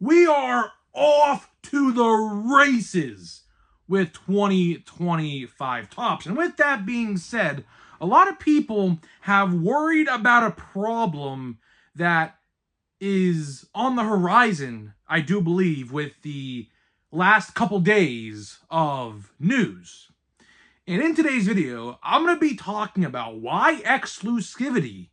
we are off to the races with 2025 tops. And with that being said, a lot of people have worried about a problem that is on the horizon, I do believe, with the last couple days of news. And in today's video, I'm going to be talking about why exclusivity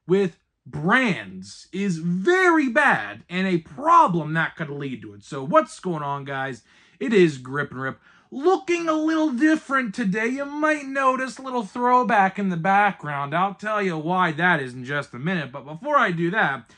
with brands is very bad and a problem that could lead to it. So what's going on, guys? It is Grip and Rip, looking a little different today. You might notice a little throwback in the background. I'll tell you why that is in just a minute. But before I do that,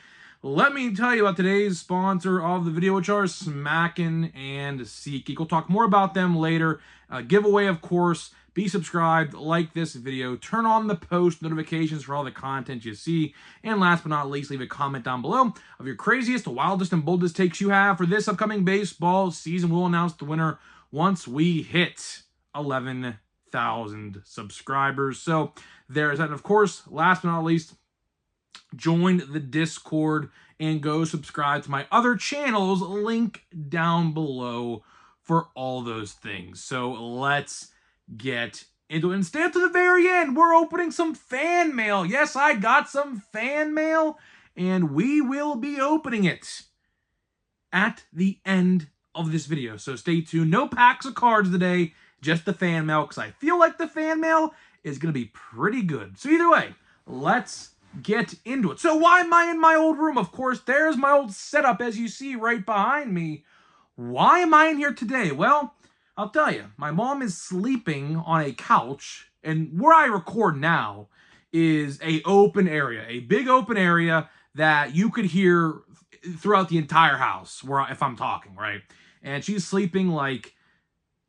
let me tell you about today's sponsor of the video, which are Smackin' and SeatGeek. We'll talk more about them later. Giveaway, of course. Be subscribed, like this video, turn on the post notifications for all the content you see, and last but not least, leave a comment down below of your craziest, wildest, and boldest takes you have for this upcoming baseball season. We'll announce the winner once we hit 11,000 subscribers. So there's that. And of course, last but not least, join the Discord and go subscribe to my other channels, link down below for all those things. So let's get into it and stay up to the very end. We're opening some fan mail. Yes, I got some fan mail, and we will be opening it at the end of this video. So stay tuned. No packs of cards today, just the fan mail, because I feel like the fan mail is going to be pretty good. So either way, let's get into it. So why am I in my old room? Of course, there's my old setup, as you see right behind me. Why am I in here today? Well, I'll tell you, my mom is sleeping on a couch, and where I record now is a open area, a big open area that you could hear throughout the entire house if I'm talking, right? And she's sleeping like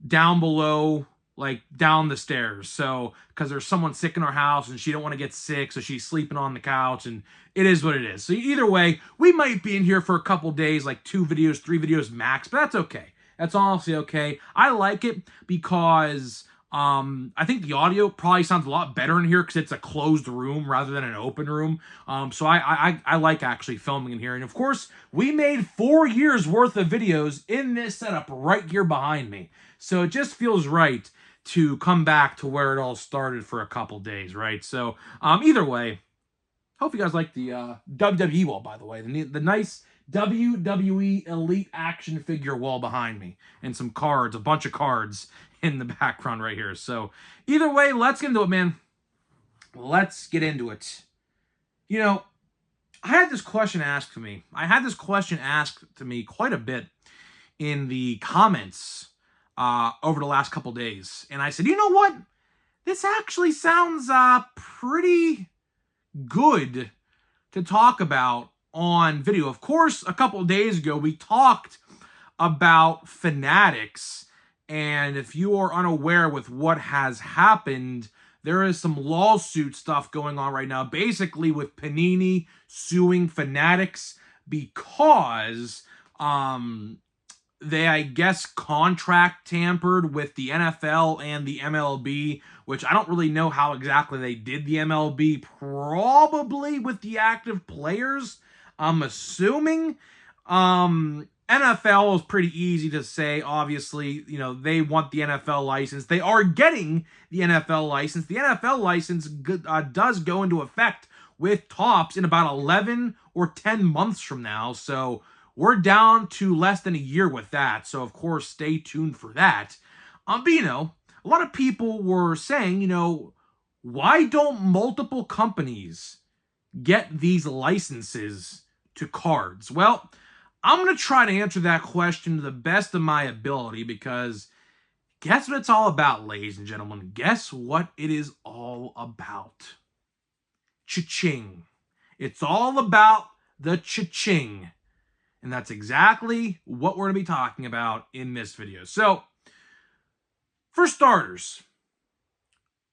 down below, like down the stairs. So, because there's someone sick in our house and she don't want to get sick, so she's sleeping on the couch, and it is what it is. So either way, we might be in here for a couple days, like 2 videos, 3 videos max, but that's okay. That's honestly okay. I like it because I think the audio probably sounds a lot better in here because it's a closed room rather than an open room. So I like actually filming in here. And of course, we made 4 years worth of videos in this setup right here behind me. So it just feels right to come back to where it all started for a couple days, right? So either way, hope you guys like the WWE wall, by the way. The nice WWE Elite action figure wall behind me. And some cards, a bunch of cards in the background right here. So either way, let's get into it, man. Let's get into it. You know, I had this question asked to me. I had this question asked to me quite a bit in the comments over the last couple days. And I said, you know what? This actually sounds pretty good to talk about on video. Of course, a couple of days ago, we talked about Fanatics, and if you are unaware with what has happened, there is some lawsuit stuff going on right now, basically with Panini suing Fanatics because they, I guess, contract tampered with the NFL and the MLB, which I don't really know how exactly they did the MLB, probably with the active players, I'm assuming. NFL is pretty easy to say, obviously, you know, they want the NFL license. They are getting the NFL license. The NFL license does go into effect with Topps in about 11 or 10 months from now, so we're down to less than a year with that, so of course, stay tuned for that. But, you know, a lot of people were saying, you know, why don't multiple companies get these licenses to cards? Well, I'm going to try to answer that question to the best of my ability because guess what it's all about, ladies and gentlemen? Guess what it is all about? Cha-ching. It's all about the cha-ching. And that's exactly what we're going to be talking about in this video. So, for starters,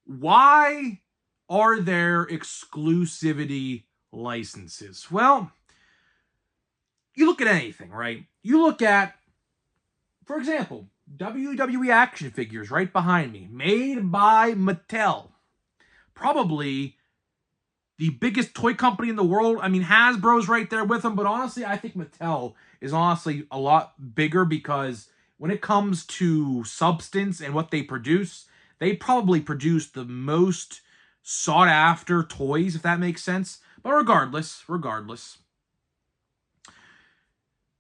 why are there exclusivity licenses? Well, you look at anything, right? You look at, for example, WWE action figures right behind me, made by Mattel. Probably the biggest toy company in the world. I mean, Hasbro's right there with them, but honestly, I think Mattel is honestly a lot bigger because when it comes to substance and what they produce, they probably produce the most sought after toys, if that makes sense. But regardless,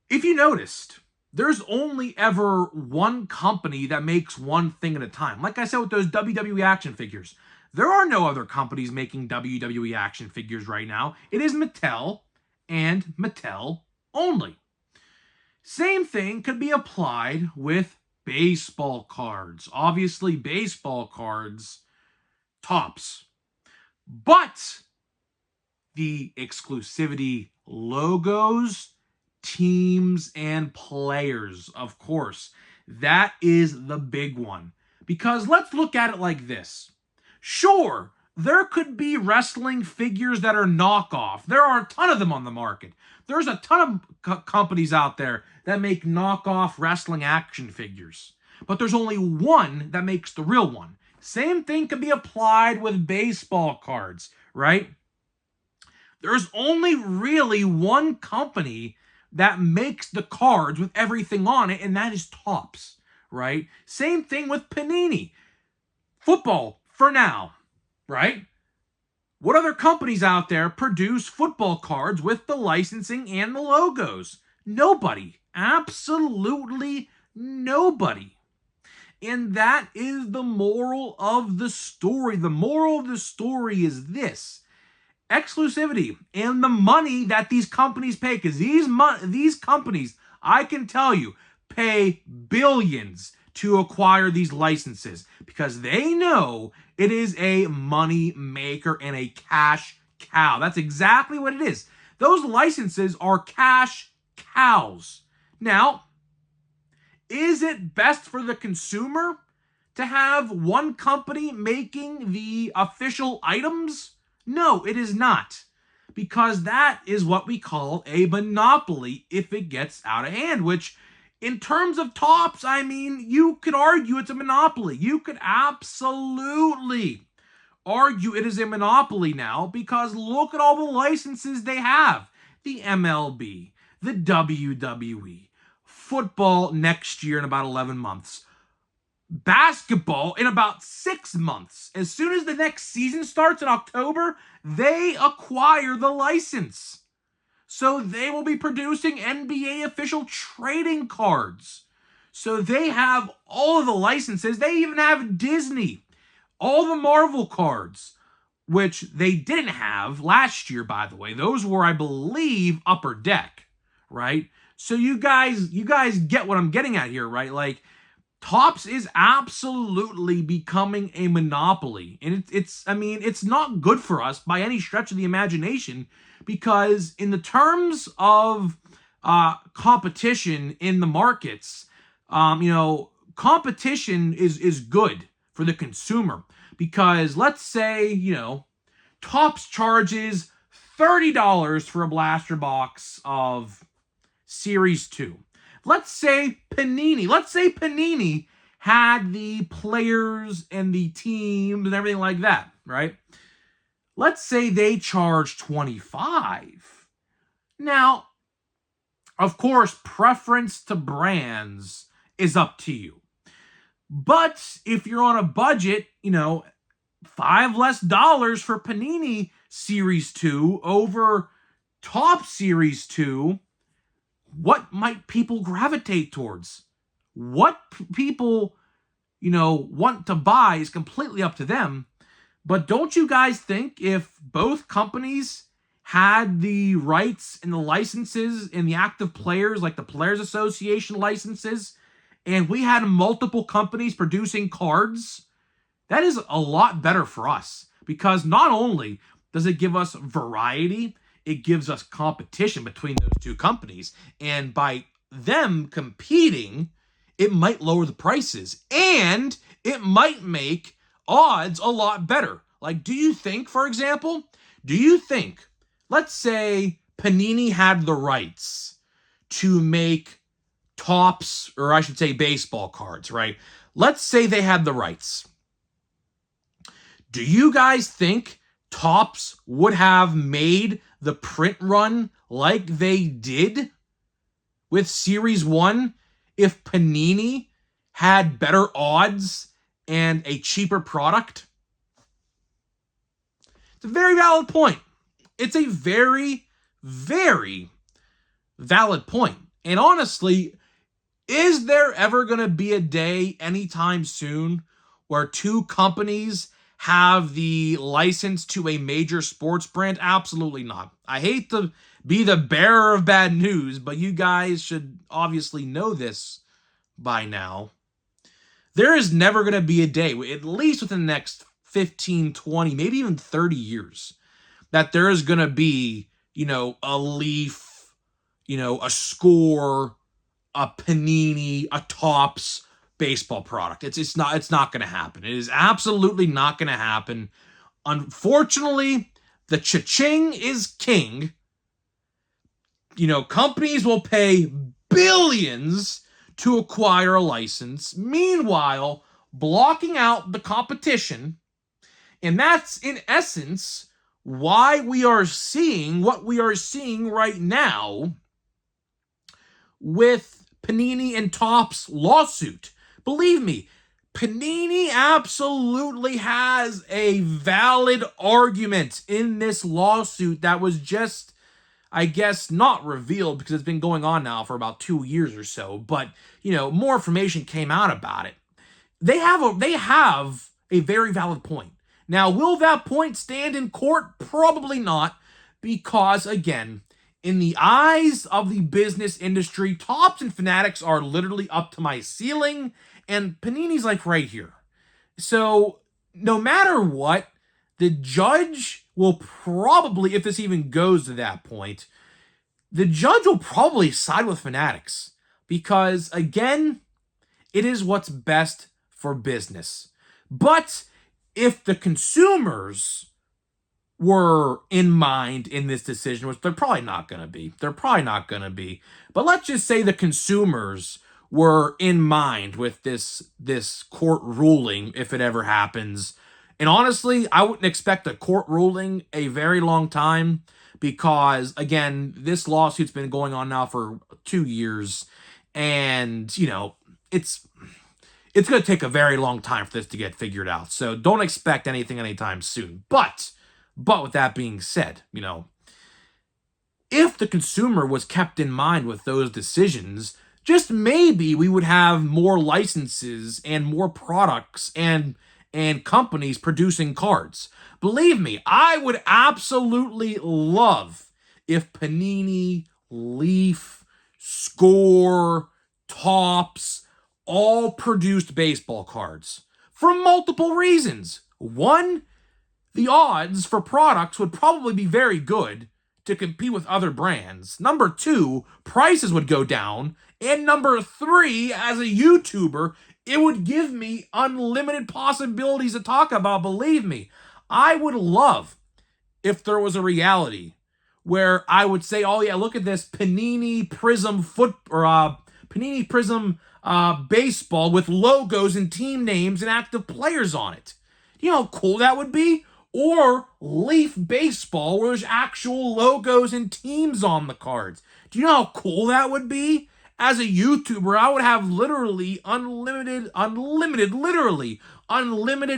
if you noticed, there's only ever one company that makes one thing at a time. Like I said with those WWE action figures, there are no other companies making WWE action figures right now. It is Mattel and Mattel only. Same thing could be applied with baseball cards. Obviously, baseball cards, tops. But the exclusivity logos, teams, and players, of course, that is the big one. Because let's look at it like this. Sure, there could be wrestling figures that are knockoff. There are a ton of them on the market. There's a ton of companies out there that make knockoff wrestling action figures. But there's only one that makes the real one. Same thing can be applied with baseball cards, right? There's only really one company that makes the cards with everything on it, and that is Topps, right? Same thing with Panini. Football, for now, right? What other companies out there produce football cards with the licensing and the logos? Nobody. Absolutely nobody. And that is the moral of the story. The moral of the story is this. Exclusivity and the money that these companies pay, because these companies, I can tell you, pay billions to acquire these licenses because they know it is a money maker and a cash cow. That's exactly what it is. Those licenses are cash cows. Now, is it best for the consumer to have one company making the official items? No, it is not. Because that is what we call a monopoly if it gets out of hand, which in terms of Topps, I mean, you could argue it's a monopoly. You could absolutely argue it is a monopoly now because look at all the licenses they have. The MLB, the WWE, football next year in about 11 months, basketball in about 6 months. As soon as the next season starts in October, they acquire the license. So they will be producing NBA official trading cards. So they have all of the licenses. They even have Disney. All the Marvel cards, which they didn't have last year, by the way. Those were, I believe, Upper Deck, right? So you guys get what I'm getting at here, right? Like, Topps is absolutely becoming a monopoly. And it's not good for us by any stretch of the imagination because in the terms of competition in the markets, competition is good for the consumer because let's say, Topps charges $30 for a blaster box of Series 2. Let's say Panini had the players and the teams and everything like that, right? Let's say they charge $25. Now, of course, preference to brands is up to you. But if you're on a budget, $5 less for Panini Series 2 over Topps Series 2, what might people gravitate towards? What people, want to buy is completely up to them. But don't you guys think if both companies had the rights and the licenses and the active players, like the Players Association licenses, and we had multiple companies producing cards, that is a lot better for us. Because not only does it give us variety, it gives us competition between those two companies. And by them competing, it might lower the prices. And it might make odds a lot better. Like, do you think, let's say Panini had the rights to make Topps, or I should say baseball cards, right? Let's say they had the rights. Do you guys think Topps would have made the print run like they did with Series 1 if Panini had better odds and a cheaper product? It's a very valid point. It's a very, very valid point. And honestly, is there ever going to be a day anytime soon where two companies have the license to a major sports brand? Absolutely not. I hate to be the bearer of bad news, but you guys should obviously know this by now. There is never going to be a day, at least within the next 15, 20, maybe even 30 years, that there is going to be, a Leaf, a Score, a Panini, a Topps baseball product. It's not going to happen. It is absolutely not going to happen. Unfortunately, the cha-ching is king. Companies will pay billions to acquire a license, meanwhile blocking out the competition. And that's in essence why we are seeing what we are seeing right now with Panini and Topps lawsuit. Believe me, Panini absolutely has a valid argument in this lawsuit that was just, I guess, not revealed because it's been going on now for about 2 years or so. But, more information came out about it. They have a very valid point. Now, will that point stand in court? Probably not, because, again, in the eyes of the business industry, Topps and Fanatics are literally up to my ceiling, and Panini's like right here. So, no matter what, the judge will probably, if this even goes to that point, the judge will probably side with Fanatics. Because, again, it is what's best for business. But if the consumers were in mind in this decision, which they're probably not going to be. But let's just say the consumers were in mind with this court ruling if it ever happens. And honestly, I wouldn't expect a court ruling a very long time because, again, this lawsuit's been going on now for 2 years. And, it's going to take a very long time for this to get figured out. So don't expect anything anytime soon. But with that being said, if the consumer was kept in mind with those decisions, just maybe we would have more licenses and more products and companies producing cards. Believe me, I would absolutely love if Panini, Leaf, Score, Topps all produced baseball cards for multiple reasons. One, the odds for products would probably be very good to compete with other brands. Number two, prices would go down. And number three, as a YouTuber, it would give me unlimited possibilities to talk about. Believe me, I would love if there was a reality where I would say, oh yeah, look at this Panini Prism Panini Prism baseball with logos and team names and active players on it. You know how cool that would be? Or Leaf Baseball, where there's actual logos and teams on the cards. Do you know how cool that would be? As a YouTuber, I would have literally unlimited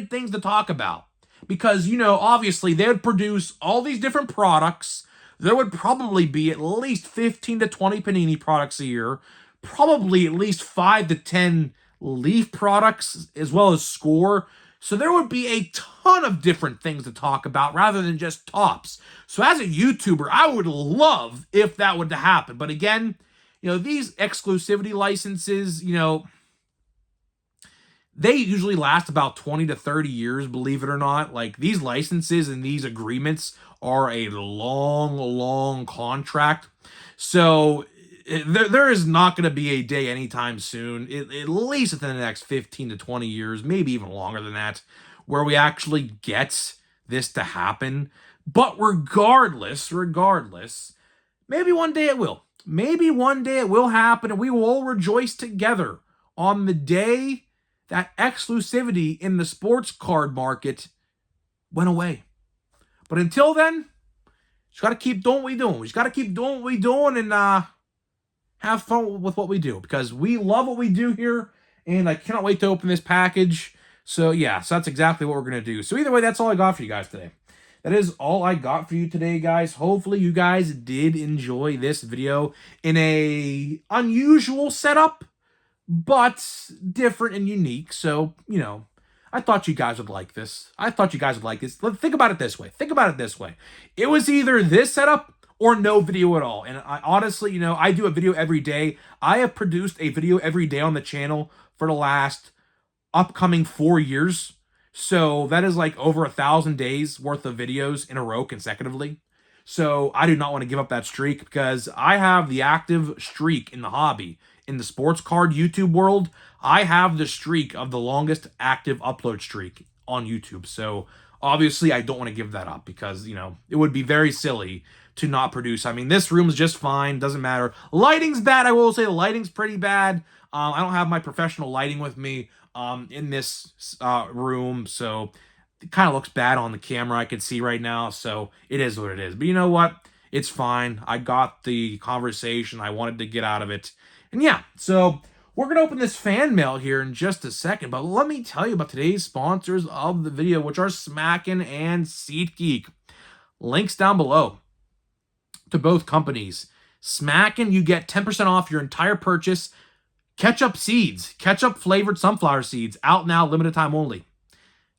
things to talk about. Because, obviously, they would produce all these different products. There would probably be at least 15 to 20 Panini products a year. Probably at least 5 to 10 Leaf products, as well as Score. So there would be a ton of different things to talk about rather than just Topps. So as a YouTuber, I would love if that would happen. But again, these exclusivity licenses, they usually last about 20 to 30 years, believe it or not. Like, these licenses and these agreements are a long, long contract. So there is not going to be a day anytime soon, at least within the next 15 to 20 years, maybe even longer than that, where we actually get this to happen. But regardless, maybe one day it will. Maybe one day it will happen, and we will all rejoice together on the day that exclusivity in the sports card market went away. But until then, just got to keep doing what we're doing. We just got to keep doing what we're doing and have fun with what we do because we love what we do here. And I cannot wait to open this package. So, yeah, so that's exactly what we're going to do. So, either way, that's all I got for you guys today. That is all I got for you today, guys. Hopefully, you guys did enjoy this video in a unusual setup, but different and unique. So, you know, I thought you guys would like this. Think about it this way. It was either this setup or no video at all. And I honestly, you know, I do a video every day. I have produced a video every day on the channel for the last upcoming 4 years. So that is like over 1,000 days worth of videos in a row consecutively. So I do not want to give up that streak because I have the active streak in the hobby. In the sports card YouTube world, I have the streak of the longest active upload streak on YouTube. So obviously I don't want to give that up because, you know, it would be very silly to not produce. I mean, this room is just fine. Doesn't matter. Lighting's bad. I will say the lighting's pretty bad. I don't have my professional lighting with me in this room. So it kind of looks bad on the camera. I can see right now. So it is what it is. But you know what? It's fine. I got the conversation I wanted to get out of it. And yeah, so we're going to open this fan mail here in just a second. But let me tell you about today's sponsors of the video, which are Smackin' and SeatGeek. Links down below to both companies. Smackin', you get 10% off your entire purchase. Ketchup seeds, ketchup flavored sunflower seeds, out now, limited time only.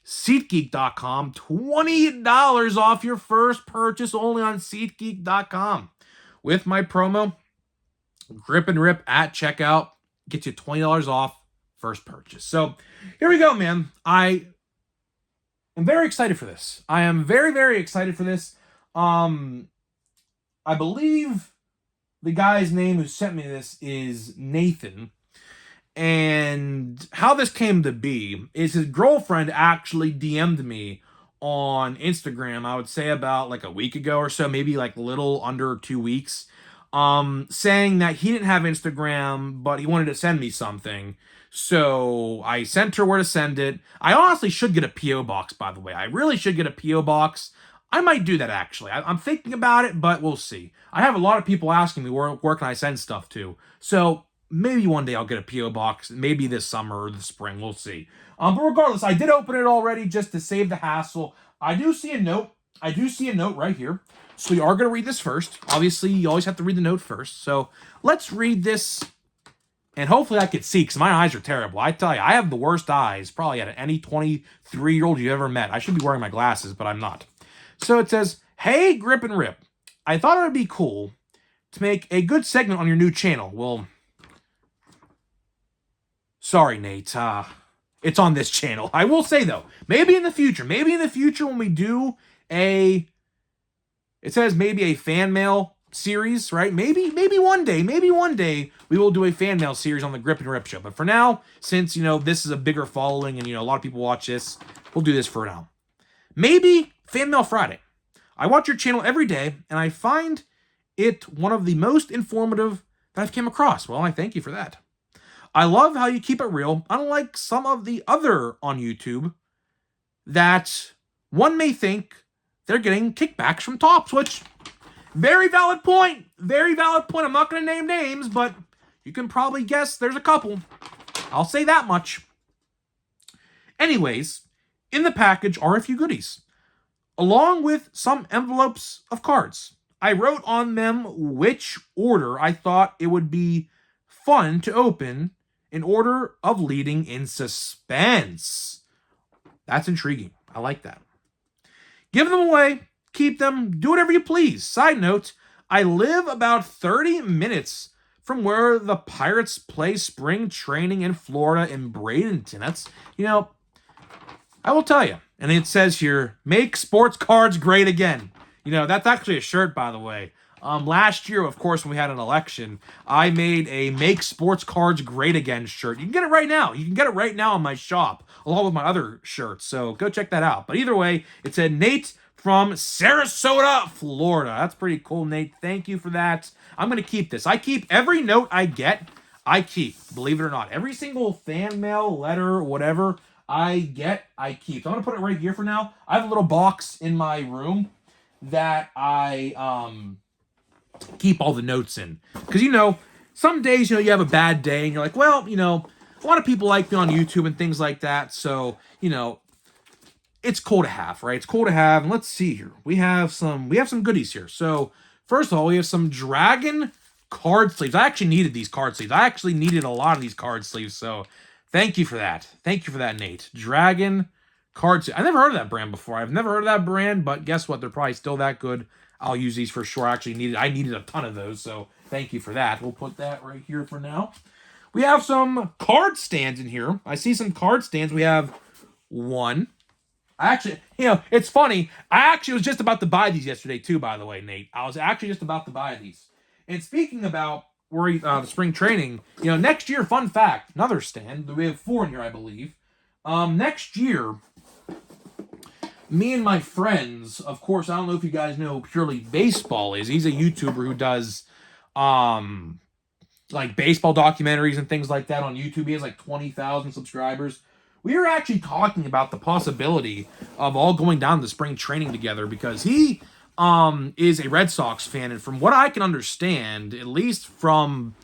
SeatGeek.com, $20 off your first purchase only on SeatGeek.com. With my promo, Grip and Rip at checkout, gets you $20 off first purchase. So here we go, man. I am very excited for this. I am very, very excited for this. I believe the guy's name who sent me this is Nathan. And how this came to be is his girlfriend actually DM'd me on Instagram, I would say about like a week ago or so, maybe like a little under 2 weeks, saying that he didn't have Instagram, but he wanted to send me something. So I sent her where to send it. I honestly should get a P.O. box, by the way. I really should get a P.O. box. I might do that, actually. I'm thinking about it, but we'll see. I have a lot of people asking me where can I send stuff to. So maybe one day I'll get a P.O. box. Maybe this summer or the spring. We'll see. But regardless, I did open it already just to save the hassle. I do see a note. Right here. So we are going to read this first. Obviously, you always have to read the note first. So let's read this. And hopefully I can see because my eyes are terrible. I tell you, I have the worst eyes probably out of any 23-year-old you've ever met. I should be wearing my glasses, but I'm not. So it says, "Hey, Grip and Rip. I thought it would be cool to make a good segment on your new channel." Well, sorry, Nate. It's on this channel. I will say, though, maybe in the future when we do it says maybe a fan mail series, right? Maybe one day we will do a fan mail series on the Grip and Rip show. But for now, since, you know, this is a bigger following and, you know, a lot of people watch this, we'll do this for now. Maybe Fan Mail Friday. I watch your channel every day, and I find it one of the most informative that I've came across. Well, I thank you for that. I love how you keep it real, unlike some of the other on YouTube that one may think they're getting kickbacks from tops, which, very valid point. Very valid point. I'm not going to name names, but you can probably guess there's a couple. I'll say that much. Anyways, in the package are a few goodies, along with some envelopes of cards. I wrote on them which order I thought it would be fun to open in order of leading in suspense. That's intriguing. I like that. Give them away, keep them, do whatever you please. Side note, I live about 30 minutes from where the Pirates play spring training in Florida in Bradenton. That's, you know, I will tell you. And it says here, make sports cards great again. You know, that's actually a shirt, by the way. Last year, of course, when we had an election, I made a Make Sports Cards Great Again shirt. You can get it right now. You can get it right now in my shop, along with my other shirts. So go check that out. But either way, it said Nate from Sarasota, Florida. That's pretty cool, Nate. Thank you for that. I'm going to keep this. I keep every note I get. I keep, believe it or not. Every single fan mail, letter, whatever I get, I keep. So I'm going to put it right here for now. I have a little box in my room that I keep all the notes in. Because, some days, you have a bad day and you're like, well, a lot of people like me on YouTube and things like that. So, it's cool to have, right? It's cool to have. And let's see here. We have some goodies here. So, first of all, we have some Dragon card sleeves. I actually needed these card sleeves. I actually needed a lot of these card sleeves. So, thank you for that. Thank you for that, Nate. Dragon card sleeves. I never heard of that brand before. I've never heard of that brand, but guess what? They're probably still that good. I'll use these for sure. I needed a ton of those, so thank you for that. We'll put that right here for now. We have some card stands in here. I see some card stands. We have one. It's funny. I actually was just about to buy these yesterday too, by the way, Nate. I was actually just about to buy these. And speaking about the spring training, next year, fun fact, another stand. We have 4 in here, I believe. Next year, me and my friends, of course, I don't know if you guys know who Purely Baseball is. He's a YouTuber who does like baseball documentaries and things like that on YouTube. He has like 20,000 subscribers. We were actually talking about the possibility of all going down to spring training together because he is a Red Sox fan, and from what I can understand, at least from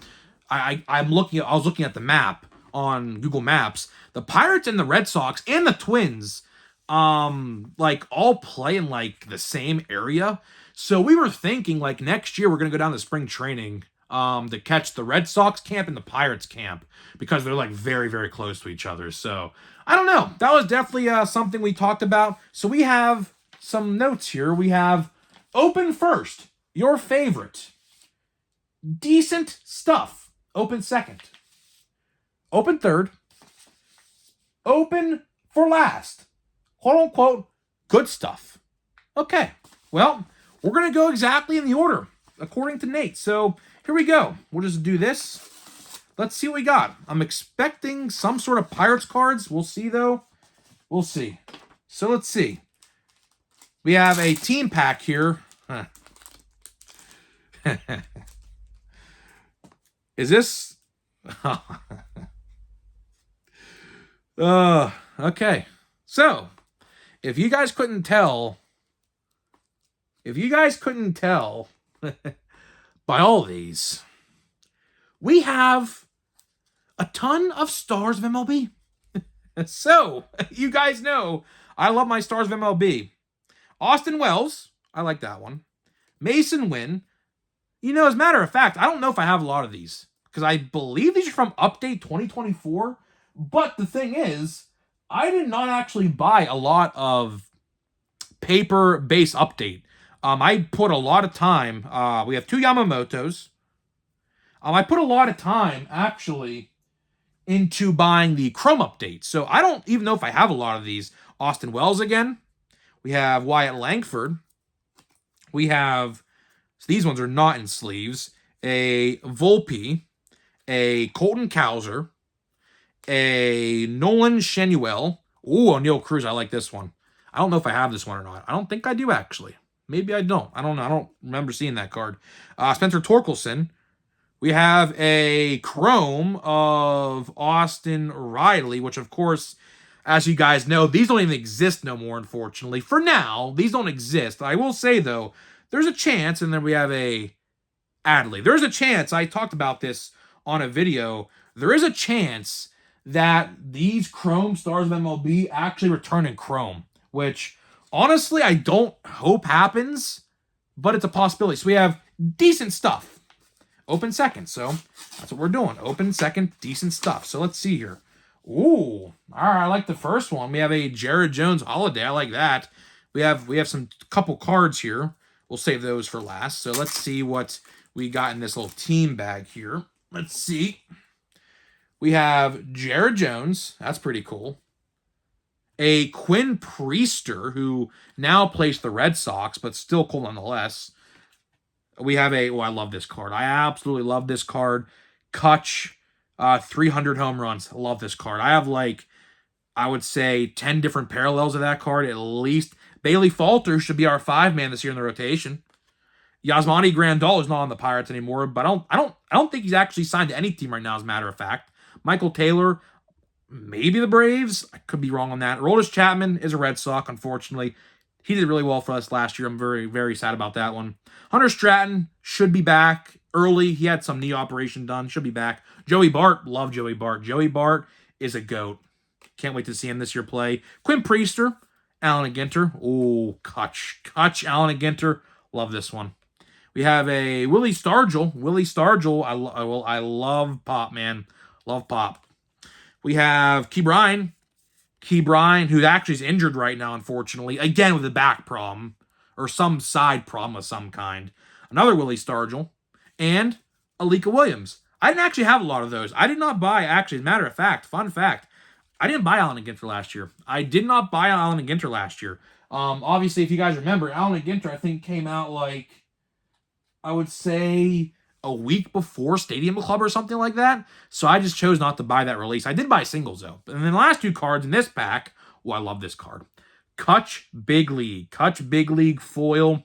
I was looking at the map on Google Maps, the Pirates and the Red Sox and the Twins like all play in like the same area. So we were thinking like next year we're gonna go down to spring training to catch the Red Sox camp and the Pirates camp because they're like very, very close to each other. So I don't know. That was definitely something we talked about. So we have some notes here. We have open first, your favorite. Decent stuff. Open second. Open third. Open for last. Quote unquote, good stuff. Okay, well, we're going to go exactly in the order, according to Nate. So here we go. We'll just do this. Let's see what we got. I'm expecting some sort of Pirates cards. We'll see, though. We'll see. So let's see. We have a team pack here. Huh. Is this? Okay. So, if you guys couldn't tell by all these, we have a ton of stars of MLB. So, you guys know I love my stars of MLB. Austin Wells, I like that one. Mason Wynn. As a matter of fact, I don't know if I have a lot of these because I believe these are from Update 2024. But the thing is, I did not actually buy a lot of paper-based update. I put a lot of time. We have 2 Yamamotos. I put a lot of time, actually, into buying the Chrome update. So I don't even know if I have a lot of these. Austin Wells again. We have Wyatt Langford. We have, so these ones are not in sleeves, a Volpe, a Colton Cowser, a Nolan Shenuel. Ooh, O'Neal Cruz. I like this one. I don't know if I have this one or not. I don't think I do, actually. Maybe I don't. I don't know. I don't remember seeing that card. Spencer Torkelson. We have a Chrome of Austin Riley, which, of course, as you guys know, these don't even exist no more, unfortunately. For now, these don't exist. I will say, though, there's a chance, and then we have a Adley. There's a chance, I talked about this on a video, there is a chance that these Chrome Stars of MLB actually return in Chrome, which, honestly, I don't hope happens, but it's a possibility. So we have decent stuff. Open second, so that's what we're doing. Open second, decent stuff. So let's see here. Ooh, all right, I like the first one. We have a Jared Jones holiday. I like that. We have some couple cards here. We'll save those for last. So let's see what we got in this little team bag here. Let's see. We have Jared Jones. That's pretty cool. A Quinn Priester, who now plays the Red Sox, but still cool nonetheless. We have I love this card. I absolutely love this card. Kutch, 300 home runs. I love this card. I have I would say 10 different parallels of that card at least. Bailey Falter should be our 5-man this year in the rotation. Yasmani Grandal is not on the Pirates anymore, but I don't think he's actually signed to any team right now, as a matter of fact. Michael Taylor, maybe the Braves. I could be wrong on that. Aroldis Chapman is a Red Sox, unfortunately. He did really well for us last year. I'm very, very sad about that one. Hunter Stratton should be back early. He had some knee operation done. Should be back. Joey Bart. Love Joey Bart. Joey Bart is a GOAT. Can't wait to see him this year play. Quinn Priester. Allen Ginter. Oh, Kutch. Allen Ginter. Love this one. We have a Willie Stargell. Willie Stargell. I love Pop, man. Love Pop. We have Key Bryan, who actually is injured right now, unfortunately. Again, with a back problem. Or some side problem of some kind. Another Willie Stargell. And Alika Williams. I didn't actually have a lot of those. I did not buy, actually, as a matter of fact, fun fact, I didn't buy Allen and Ginter last year. Obviously, if you guys remember, Allen and Ginter, I think, came out like, I would say, a week before Stadium Club or something like that. So I just chose not to buy that release. I did buy singles, though. And then the last two cards in this pack, oh, I love this card. Kutch Big League foil.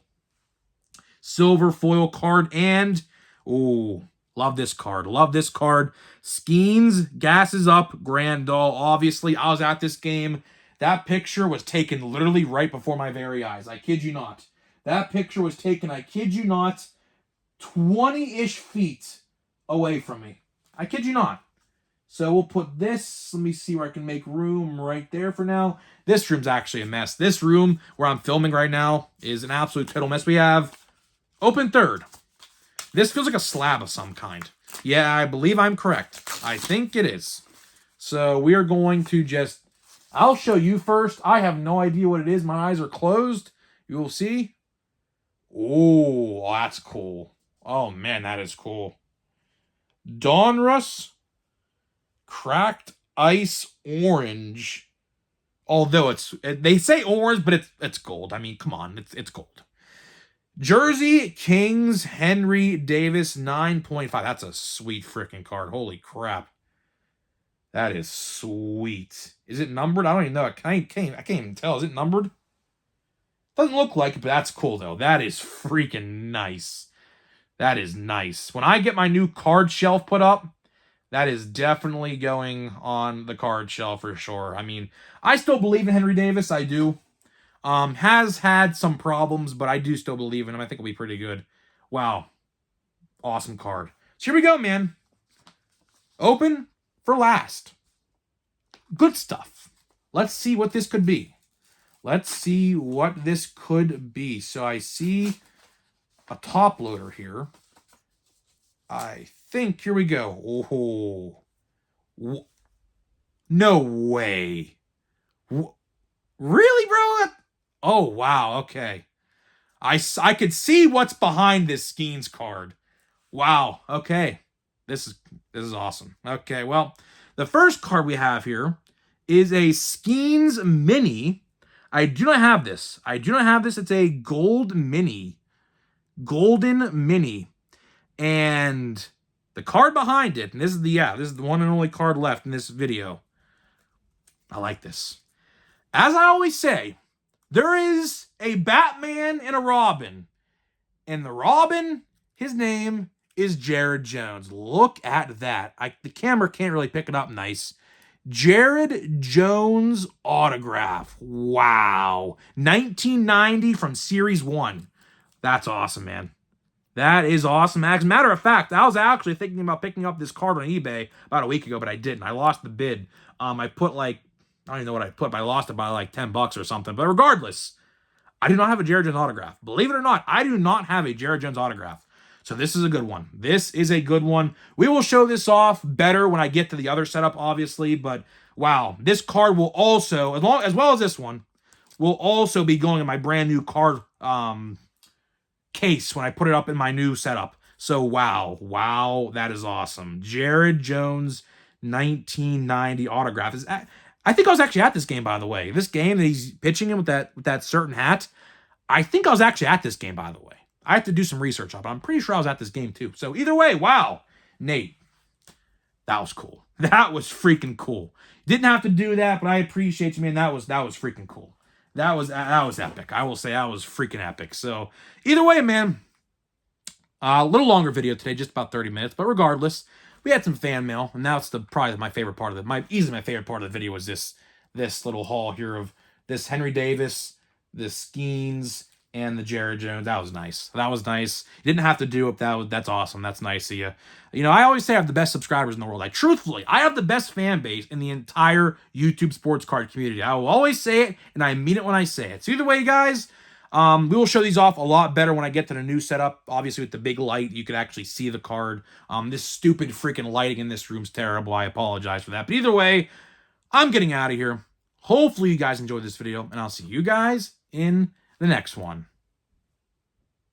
Silver foil card. And, oh, love this card. Skeens gasses up Grandal. Obviously, I was at this game. That picture was taken literally right before my very eyes. I kid you not. That picture was taken, I kid you not, 20-ish feet away from me. I kid you not. So we'll put this. Let me see where I can make room right there for now. This room's actually a mess. This room where I'm filming right now is an absolute total mess. We have open third. This feels like a slab of some kind. Yeah, I believe I'm correct. I think it is. So we are going to just... I'll show you first. I have no idea what it is. My eyes are closed. You will see. Oh, that's cool. Oh, man, that is cool. Donruss Cracked Ice Orange. Although they say orange, but it's gold. I mean, come on, it's gold. Jersey Kings Henry Davis 9.5. That's a sweet freaking card. Holy crap. That is sweet. Is it numbered? I don't even know. I can't even tell. Is it numbered? Doesn't look like it, but that's cool, though. That is freaking nice. That is nice. When I get my new card shelf put up, that is definitely going on the card shelf for sure. I mean, I still believe in Henry Davis. I do. Has had some problems, but I do still believe in him. I think it'll be pretty good. Wow. Awesome card. So here we go, man. Open for last. Good stuff. Let's see what this could be. So I see a top loader here. I think, here we go. Oh. No way. Really, bro? Oh, wow. Okay. I could see what's behind this Skeens card. Wow. Okay. This is awesome. Okay, well, the first card we have here is a Skeens Mini. I do not have this. It's a gold mini. Golden Mini. And the card behind it, and this is the one and only card left in this video. I like this. As I always say, there is a Batman and a Robin. And the Robin, his name is Jared Jones. Look at that. The camera can't really pick it up nice. Jared Jones autograph. Wow. 1990 from Series 1. That's awesome, man. That is awesome. As a matter of fact, I was actually thinking about picking up this card on eBay about a week ago, but I didn't. I lost the bid. I put I don't even know what I put, but I lost it by like $10 or something. But regardless, I do not have a Jared Jones autograph. Believe it or not, I do not have a Jared Jones autograph. So this is a good one. We will show this off better when I get to the other setup, obviously. But wow, this card will also, as well as this one, will also be going in my brand new card case when I put it up in my new setup. So wow, that is awesome. Jared Jones 1990 autograph. I think I was actually at this game, by the way. This game that he's pitching in with that certain hat. I think I was actually at this game, by the way. I have to do some research on it, but I'm pretty sure I was at this game too. So either way, wow. Nate, that was cool. That was freaking cool. Didn't have to do that, but I appreciate you, man. That was freaking cool. That was epic. I will say that was freaking epic. So either way, man, a little longer video today, just about 30 minutes. But regardless, we had some fan mail, and now it's probably my favorite part of it. Easily my favorite part of the video was this little haul here of this Henry Davis the Skeens, and the Jared Jones. That was nice. That was nice. You didn't have to do it. That's awesome. That's nice of you. You know, I always say I have the best subscribers in the world. Like, truthfully, I have the best fan base in the entire YouTube sports card community. I will always say it, and I mean it when I say it. So either way, guys, we will show these off a lot better when I get to the new setup. Obviously, with the big light, you can actually see the card. This stupid freaking lighting in this room's terrible. I apologize for that. But either way, I'm getting out of here. Hopefully, you guys enjoyed this video, and I'll see you guys in the next one.